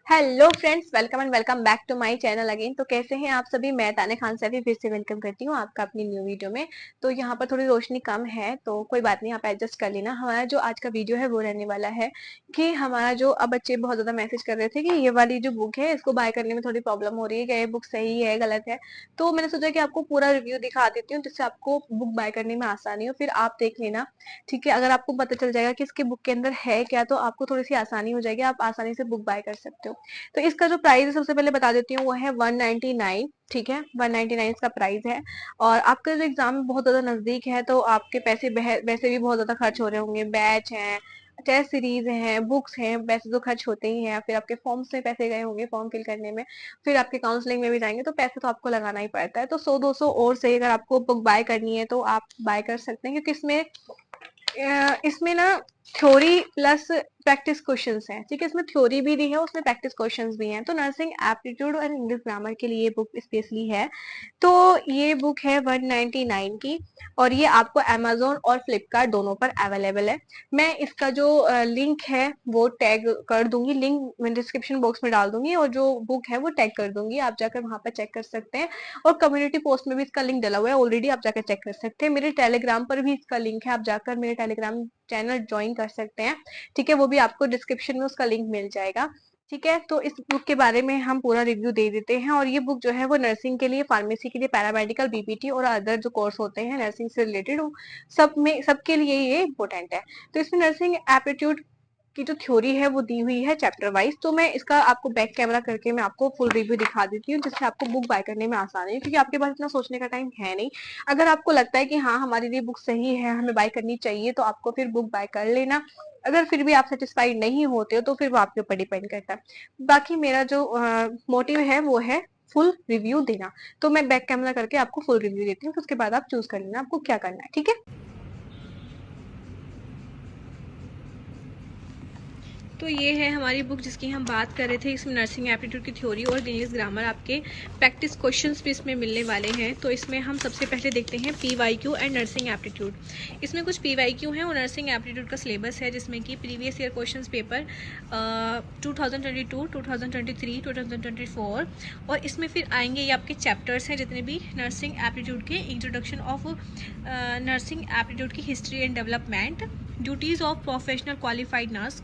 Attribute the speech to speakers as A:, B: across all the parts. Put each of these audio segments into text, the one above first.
A: Hello friends, welcome and welcome back to my channel again. तो कैसे हैं आप सभी। मैं ताने खान सैफी फिर से वेलकम करती हूँ आपका अपनी न्यू वीडियो में। तो यहाँ पर थोड़ी रोशनी कम है तो कोई बात नहीं, आप एडजस्ट कर लेना। हमारा जो आज का वीडियो है वो रहने वाला है कि हमारा जो अब बच्चे बहुत ज्यादा मैसेज कर रहे थे कि ये वाली जो बुक है इसको बाय करने में थोड़ी प्रॉब्लम हो रही है, क्या ये बुक सही है गलत है। तो मैंने सोचा कि आपको पूरा रिव्यू दिखा देती हूँ जिससे आपको बुक बाय करने में आसानी हो, फिर आप देख लेना। ठीक है, अगर आपको पता चल जाएगा कि इसके बुक के अंदर है क्या तो आपको थोड़ी सी आसानी हो जाएगी, आप आसानी से बुक बाय कर सकते हो। तो इसका जो प्राइस है सबसे पहले बता देती हूँ, वो है 199। ठीक है, 199 इसका प्राइस है। और आपका जो एग्जाम बहुत ज्यादा नजदीक है तो आपके पैसे वैसे भी बहुत ज्यादा खर्च हो रहे होंगे। बैच है, टेस्ट सीरीज हैं, बुक्स हैं, पैसे तो खर्च होते ही हैं। फिर आपके फॉर्म्स में पैसे गए होंगे फॉर्म फिल करने में, फिर आपके काउंसलिंग में भी जाएंगे तो पैसे तो आपको लगाना ही पड़ता है। तो 100-200 और से अगर आपको बुक बाय करनी है तो आप बाय कर सकते हैं, क्योंकि इसमें ना थ्योरी प्लस प्रैक्टिस क्वेश्चंस हैं। ठीक है, इसमें थ्योरी भी दी है, उसमें प्रैक्टिस क्वेश्चंस भी हैं। तो नर्सिंग एप्टीट्यूड और इंग्लिश ग्रामर के लिए ये बुक स्पेशली है। तो ये बुक है 199 की, और ये आपको अमेजोन और फ्लिपकार्ट दोनों पर अवेलेबल है। मैं इसका जो लिंक है वो टैग कर दूंगी, लिंक मैं डिस्क्रिप्शन बॉक्स में डाल दूंगी, और जो बुक है वो टैग कर दूंगी, आप जाकर वहां पर चेक कर सकते हैं। और कम्युनिटी पोस्ट में भी इसका लिंक डला हुआ है ऑलरेडी, आप जाकर चेक कर सकते हैं। मेरे टेलीग्राम पर भी इसका लिंक है, आप जाकर मेरे टेलीग्राम चैनल ज्वाइन कर सकते हैं। ठीक है, वो भी आपको डिस्क्रिप्शन में उसका लिंक मिल जाएगा। ठीक है, तो इस बुक के बारे में हम पूरा रिव्यू दे देते हैं। और ये बुक जो है वो नर्सिंग के लिए, फार्मेसी के लिए, पैरामेडिकल, बीपीटी और अदर जो कोर्स होते हैं नर्सिंग से रिलेटेड, सबके लिए ये इम्पोर्टेंट है। तो इसमें नर्सिंग एप्टीट्यूड की जो थ्योरी है वो दी हुई है चैप्टर वाइज। तो मैं इसका आपको बैक कैमरा करके मैं आपको फुल रिव्यू दिखा देती हूँ जिससे आपको बुक बाय करने में आसानी है, क्योंकि आपके पास इतना सोचने का टाइम है नहीं। अगर आपको लगता है कि हाँ हमारे लिए बुक सही है, हमें बाय करनी चाहिए, तो आपको फिर बुक बाय कर लेना। अगर फिर भी आप सेटिस्फाइड नहीं होते हो तो फिर वो आपके ऊपर डिपेंड करता है। बाकी मेरा जो मोटिव है वो है फुल रिव्यू देना। तो मैं बैक कैमरा करके आपको फुल रिव्यू देती हूँ, फिर उसके बाद आप चूज कर लेना आपको क्या करना है। ठीक है, तो ये है हमारी बुक जिसकी हम बात कर रहे थे। इसमें नर्सिंग एप्टीट्यूड की थ्योरी और इंग्लिश ग्रामर, आपके प्रैक्टिस क्वेश्चंस भी इसमें मिलने वाले हैं। तो इसमें हम सबसे पहले देखते हैं पीवाईक्यू एंड नर्सिंग एप्टीट्यूड। इसमें कुछ पीवाईक्यू हैं और नर्सिंग एप्टीट्यूड का सिलेबस है, जिसमें कि प्रीवियस ईयर क्वेश्चन पेपर 2022, 2023, 2024, और इसमें फिर आएंगे ये आपके चैप्टर्स हैं जितने भी नर्सिंग एप्टीट्यूड के। इंट्रोडक्शन ऑफ नर्सिंग एप्टीट्यूड की history and development, duties of professional qualified nurse,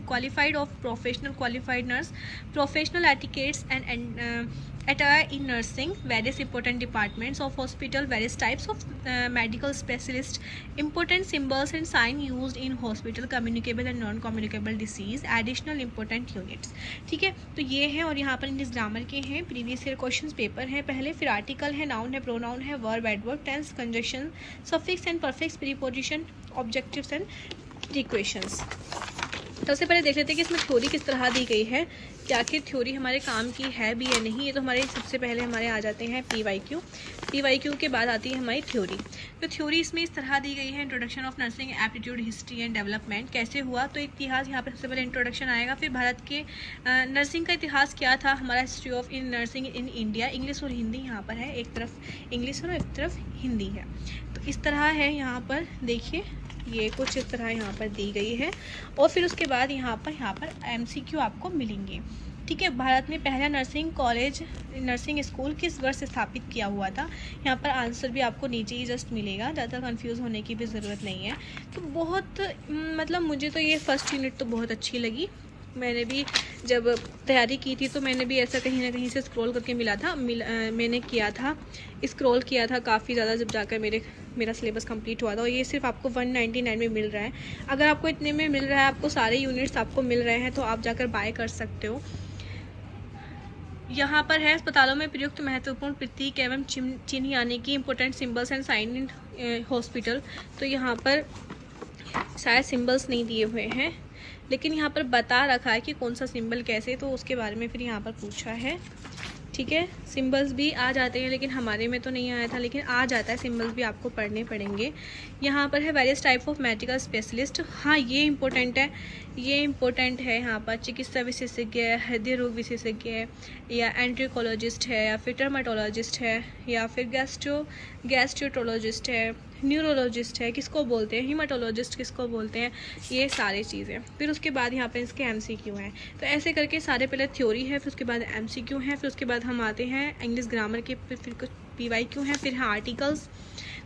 A: qualified of professional qualified nurse, professional etiquettes and attire in nursing, various important departments of hospital, various types of medical specialists, important symbols and sign used in hospital, communicable and non communicable disease, additional important units। ठीक है, तो ये है। और यहाँ पर English grammar के हैं, प्रीवियस ईयर क्वेश्चन पेपर है पहले, फिर आर्टिकल है, नाउन है, प्रोनाउन है, verb, adverb, tense, conjunction, suffix and prefix, preposition, objectives and equations. सबसे पहले देख लेते हैं कि इसमें थ्योरी किस तरह दी गई है, कि आखिर थ्योरी हमारे काम की है भी या नहीं। ये तो हमारे सबसे पहले हमारे आ जाते हैं पीवाईक्यू। पीवाईक्यू के बाद आती है हमारी थ्योरी। तो थ्योरी इसमें इस तरह दी गई है, introduction of nursing aptitude, history and development, कैसे हुआ। तो इतिहास यहाँ पर सबसे पहले इंट्रोडक्शन आएगा, फिर भारत के नर्सिंग का इतिहास क्या था, हमारा history of in nursing in India. English और हिंदी यहाँ पर है, एक तरफ इंग्लिश और एक तरफ हिंदी है। तो इस तरह है यहाँ पर, देखिए ये कुछ इस तरह यहाँ पर दी गई है। और फिर उसके बाद यहाँ पर MCQ आपको मिलेंगे। ठीक है, भारत में पहला नर्सिंग कॉलेज, नर्सिंग स्कूल किस वर्ष स्थापित किया हुआ था। यहाँ पर आंसर भी आपको नीचे ही जस्ट मिलेगा, ज़्यादा कंफ्यूज होने की भी ज़रूरत नहीं है। तो बहुत मतलब मुझे तो ये फर्स्ट यूनिट तो बहुत अच्छी लगी। मैंने भी जब तैयारी की थी तो मैंने भी ऐसा कहीं ना कहीं से स्क्रॉल करके मैंने किया था, स्क्रॉल किया था काफ़ी ज़्यादा, जब जाकर मेरा सिलेबस कंप्लीट हुआ था। और ये सिर्फ आपको 199 में मिल रहा है। अगर आपको इतने में मिल रहा है, आपको सारे यूनिट्स आपको मिल रहे हैं, तो आप जाकर बाय कर सकते हो। यहाँ पर है अस्पतालों में प्रयुक्त महत्वपूर्ण प्रतीक एवं चिन्ह, यानी कि important symbols and sign in hospital. तो यहाँ पर शायद सिंबल्स नहीं दिए हुए हैं, लेकिन यहाँ पर बता रखा है कि कौन सा सिंबल कैसे, तो उसके बारे में फिर यहाँ पर पूछा है। ठीक है, सिंबल्स भी आ जाते हैं, लेकिन हमारे में तो नहीं आया था, लेकिन आ जाता है, सिंबल्स भी आपको पढ़ने पड़ेंगे। यहाँ पर है various type of medical specialist. हाँ, ये इंपॉर्टेंट है, ये इंपॉर्टेंट है। यहाँ पर चिकित्सा विशेषज्ञ, हृदय रोग विशेषज्ञ, या एंट्रिकोलॉजिस्ट है, या फिर टर्माटोलॉजिस्ट है, या फिर गैस्ट्रोटोलॉजिस्ट है, न्यूरोलॉजिस्ट है किसको बोलते हैं, हीमाटोलॉजिस्ट किसको बोलते हैं, ये सारी चीज़ें। फिर उसके बाद यहाँ पे इसके एमसीक्यू हैं। तो ऐसे करके सारे पहले थ्योरी है, फिर उसके बाद एमसीक्यू हैं, फिर उसके बाद हम आते हैं इंग्लिश ग्रामर के, फिर कुछ पीवाईक्यू हैं, फिर हैं आर्टिकल्स।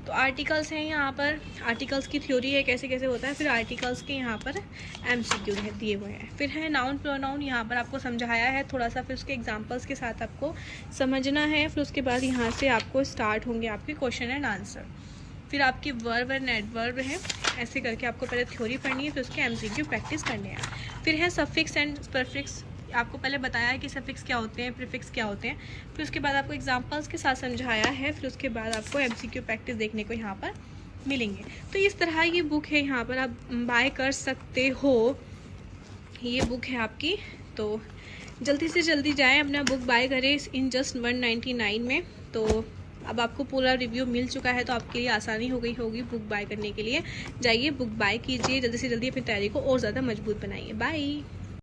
A: तो आर्टिकल्स हैं यहाँ पर, आर्टिकल्स की थ्योरी है कैसे कैसे होता है, फिर आर्टिकल्स के यहाँ पर एमसीक्यू है दिए हुए हैं। फिर है नाउन प्रोनाउन, यहाँ पर आपको समझाया है थोड़ा सा, फिर उसके एग्जांपल्स के साथ आपको समझना है। फिर उसके बाद यहाँ से आपको स्टार्ट होंगे आपके क्वेश्चन एंड आंसर। फिर आपकी वर्ब एंड एडवर्ब है, ऐसे करके आपको पहले थ्योरी पढ़नी है, फिर उसके एमसीक्यू प्रैक्टिस करने हैं। फिर है सफिक्स एंड प्रीफिक्स, आपको पहले बताया है कि सफिक्स क्या होते हैं, प्रीफिक्स क्या होते हैं। फिर उसके बाद आपको एग्जांपल्स के साथ समझाया है, फिर उसके बाद आपको एमसीक्यू प्रैक्टिस देखने को यहाँ पर मिलेंगे। तो इस तरह ये बुक है, यहाँ पर आप बाय कर सकते हो, ये बुक है आपकी। तो जल्दी से जल्दी जाएं, अपना बुक बाय करें इन जस्ट 199 में। तो अब आपको पूरा रिव्यू मिल चुका है, तो आपके लिए आसानी हो गई होगी बुक बाय करने के लिए। जाइए बुक बाय कीजिए, जल्दी से जल्दी अपनी तैयारी को और ज़्यादा मजबूत बनाइए। बाय।